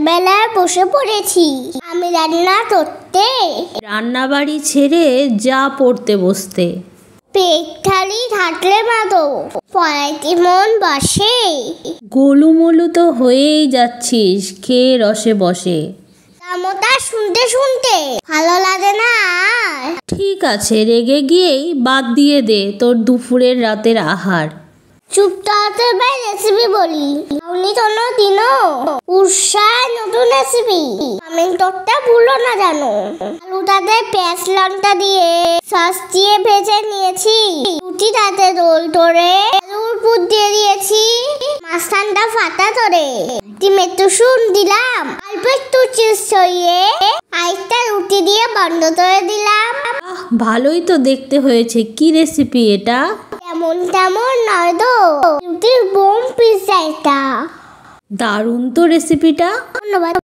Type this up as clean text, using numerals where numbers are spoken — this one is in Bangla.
বেলায় বসে পড়েছি আমি রান্না করতে। রান্নাবাড়ি ছেড়ে যা পড়তে বসতে। পেট খালি থাকলে মাতো পড়াইতে মন বসে। গোলুমোলু তো হয়েই যাচ্ছিস খেয়ে রসে বসে। কামতা শুনতে শুনতে ভালো লাগে না আর। ঠিক আছে, রেগে গিয়েই বাদ দিয়ে দে তোর দুপুরের রাতের আহার। চুপ থাকতে রেসিপি বলি উনি কোনো দিনও উৎসাহ নতুন রেসিপি কমেন্টটা ভুলো না জানো। আলুটাতে পেঁয়াজ লঙ্কা দিয়ে সস দিয়ে ভেজে নিয়েছি। রুটিটাতে রোল করে আলুর পুর দিয়ে দিয়েছি। মাঝখানটা ফাটা করে একটু শুন দিলাম। অল্প একটু চিজ ছড়িয়ে আরেকটা রুটি দিয়ে বন্ধ করে দিলাম। ভালোই তো দেখতে হয়েছে। কি রেসিপি এটা? তেমন নয় তো, রুটির বোম পিৎজা এটা। দারুণ তো রেসিপিটা। ধন্যবাদ।